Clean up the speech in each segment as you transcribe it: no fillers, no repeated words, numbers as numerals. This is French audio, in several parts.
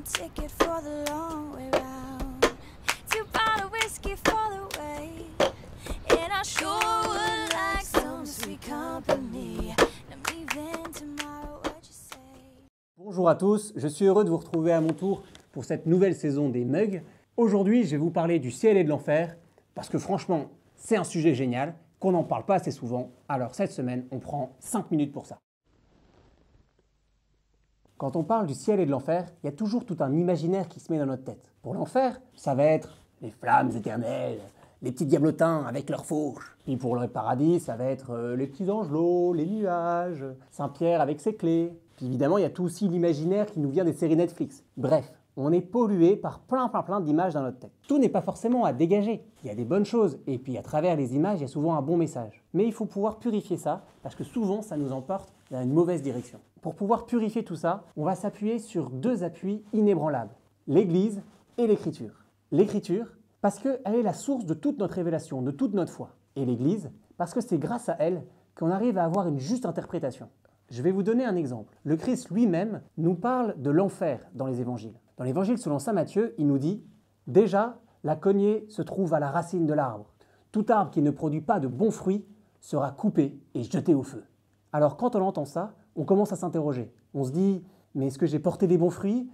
ticket for the long way round. 2 bottles of whiskey for the way. And I sure would like some sweet company. I'm leaving tomorrow, what you say? Bonjour à tous, je suis heureux de vous retrouver à mon tour pour cette nouvelle saison des Mugs. Aujourd'hui, je vais vous parler du ciel et de l'enfer, parce que franchement, c'est un sujet génial, qu'on n'en parle pas assez souvent. Alors cette semaine, on prend 5 minutes pour ça. Quand on parle du ciel et de l'enfer, il y a toujours tout un imaginaire qui se met dans notre tête. Pour l'enfer, ça va être les flammes éternelles, les petits diablotins avec leurs fourches. Puis pour le paradis, ça va être les petits angelots, les nuages, Saint-Pierre avec ses clés. Puis évidemment, il y a tout aussi l'imaginaire qui nous vient des séries Netflix. Bref, on est pollué par plein d'images dans notre tête. Tout n'est pas forcément à dégager. Il y a des bonnes choses, et puis à travers les images, il y a souvent un bon message. Mais il faut pouvoir purifier ça, parce que souvent, ça nous emporte dans une mauvaise direction. Pour pouvoir purifier tout ça, on va s'appuyer sur 2 appuis inébranlables, l'Église et l'Écriture. L'Écriture, parce qu'elle est la source de toute notre révélation, de toute notre foi. Et l'Église, parce que c'est grâce à elle qu'on arrive à avoir une juste interprétation. Je vais vous donner un exemple. Le Christ lui-même nous parle de l'enfer dans les évangiles. Dans l'évangile selon saint Matthieu, il nous dit « Déjà, la cognée se trouve à la racine de l'arbre. Tout arbre qui ne produit pas de bons fruits sera coupé et jeté au feu. » Alors quand on entend ça, on commence à s'interroger. On se dit « Mais est-ce que j'ai porté des bons fruits ?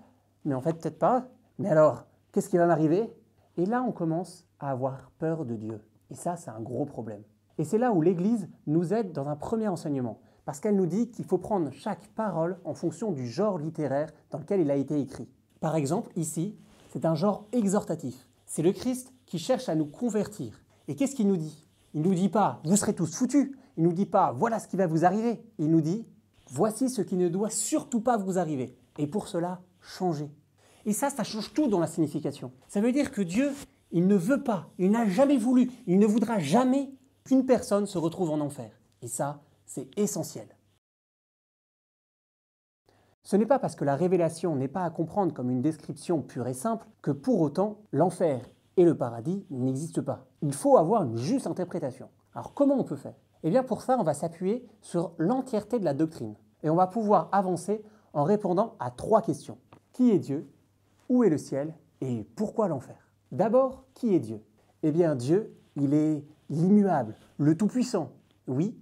Mais en fait, peut-être pas. Mais alors, qu'est-ce qui va m'arriver ?» Et là, on commence à avoir peur de Dieu. Et ça, c'est un gros problème. Et c'est là où l'Église nous aide dans un premier enseignement. Parce qu'elle nous dit qu'il faut prendre chaque parole en fonction du genre littéraire dans lequel il a été écrit. Par exemple, ici, c'est un genre exhortatif. C'est le Christ qui cherche à nous convertir. Et qu'est-ce qu'il nous dit ? Il ne nous dit pas « vous serez tous foutus ». Il ne nous dit pas « voilà ce qui va vous arriver ». Il nous dit « voici ce qui ne doit surtout pas vous arriver. Et pour cela, changez ». Et ça change tout dans la signification. Ça veut dire que Dieu, il ne veut pas, il n'a jamais voulu, il ne voudra jamais qu'une personne se retrouve en enfer. Et ça, c'est essentiel. Ce n'est pas parce que la révélation n'est pas à comprendre comme une description pure et simple que pour autant l'enfer et le paradis n'existent pas. Il faut avoir une juste interprétation. Alors comment on peut faire ? Eh bien pour ça, on va s'appuyer sur l'entièreté de la doctrine. Et on va pouvoir avancer en répondant à 3 questions. Qui est Dieu ? Où est le ciel ? Et pourquoi l'enfer ? D'abord, qui est Dieu ? Eh bien Dieu, il est l'immuable, le tout-puissant. Oui,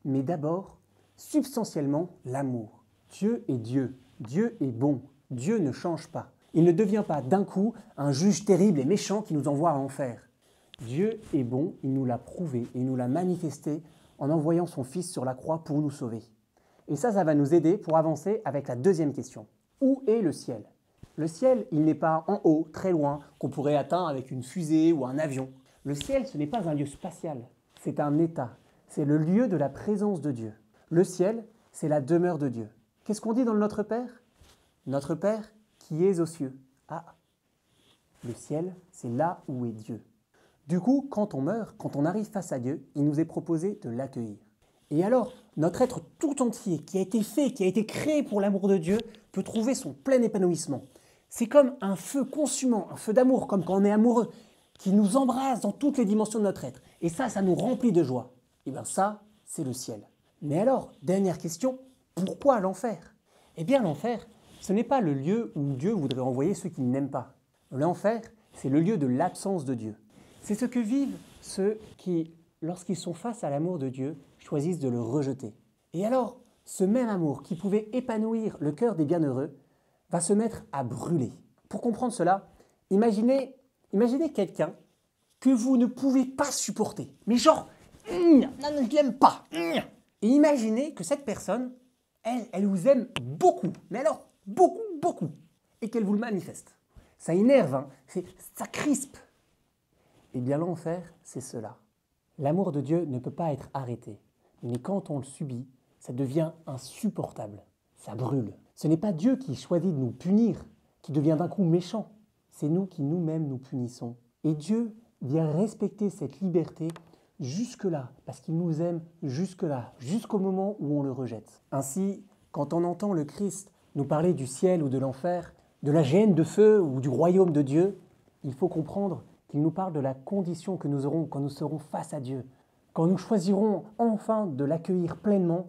mais d'abord, substantiellement, l'amour. Dieu est Dieu. Dieu est bon. Dieu ne change pas. Il ne devient pas d'un coup un juge terrible et méchant qui nous envoie à l'enfer. Dieu est bon, il nous l'a prouvé, il nous l'a manifesté en envoyant son Fils sur la croix pour nous sauver. Et ça va nous aider pour avancer avec la deuxième question. Où est le ciel ? Le ciel, il n'est pas en haut, très loin, qu'on pourrait atteindre avec une fusée ou un avion. Le ciel, ce n'est pas un lieu spatial, c'est un état. C'est le lieu de la présence de Dieu. Le ciel, c'est la demeure de Dieu. Qu'est-ce qu'on dit dans le Notre Père ? Notre Père qui es aux cieux. Ah, le ciel, c'est là où est Dieu. Du coup, quand on meurt, quand on arrive face à Dieu, il nous est proposé de l'accueillir. Et alors, notre être tout entier, qui a été fait, qui a été créé pour l'amour de Dieu, peut trouver son plein épanouissement. C'est comme un feu consumant, un feu d'amour, comme quand on est amoureux, qui nous embrasse dans toutes les dimensions de notre être. Et ça nous remplit de joie. Et bien ça, c'est le ciel. Mais alors, dernière question, pourquoi l'enfer ? Eh bien l'enfer, ce n'est pas le lieu où Dieu voudrait envoyer ceux qui n'aiment pas. L'enfer, c'est le lieu de l'absence de Dieu. C'est ce que vivent ceux qui, lorsqu'ils sont face à l'amour de Dieu, choisissent de le rejeter. Et alors, ce même amour qui pouvait épanouir le cœur des bienheureux va se mettre à brûler. Pour comprendre cela, imaginez quelqu'un que vous ne pouvez pas supporter. Mais genre, non, je l'aime pas. Et imaginez que cette personne, elle vous aime beaucoup. Mais alors, beaucoup. Et qu'elle vous le manifeste. Ça énerve, hein, ça crispe. Eh bien l'enfer, c'est cela. L'amour de Dieu ne peut pas être arrêté. Mais quand on le subit, ça devient insupportable. Ça brûle. Ce n'est pas Dieu qui choisit de nous punir, qui devient d'un coup méchant. C'est nous qui nous-mêmes nous punissons. Et Dieu vient respecter cette liberté jusque-là, parce qu'il nous aime jusque-là, jusqu'au moment où on le rejette. Ainsi, quand on entend le Christ nous parler du ciel ou de l'enfer, de la géhenne de feu ou du royaume de Dieu, il faut comprendre qu'il nous parle de la condition que nous aurons quand nous serons face à Dieu, quand nous choisirons enfin de l'accueillir pleinement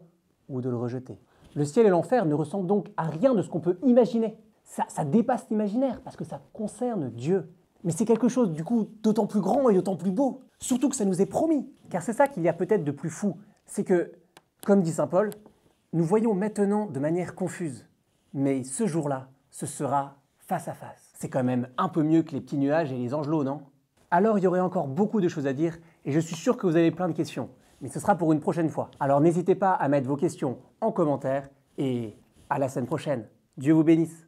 ou de le rejeter. Le ciel et l'enfer ne ressemblent donc à rien de ce qu'on peut imaginer. ça dépasse l'imaginaire parce que ça concerne Dieu. Mais c'est quelque chose du coup d'autant plus grand et d'autant plus beau, surtout que ça nous est promis. Car c'est ça qu'il y a peut-être de plus fou, c'est que, comme dit saint Paul, nous voyons maintenant de manière confuse, mais ce jour-là, ce sera face à face. C'est quand même un peu mieux que les petits nuages et les angelots, non? Alors il y aurait encore beaucoup de choses à dire et je suis sûr que vous avez plein de questions, mais ce sera pour une prochaine fois. Alors n'hésitez pas à mettre vos questions en commentaire et à la semaine prochaine. Dieu vous bénisse.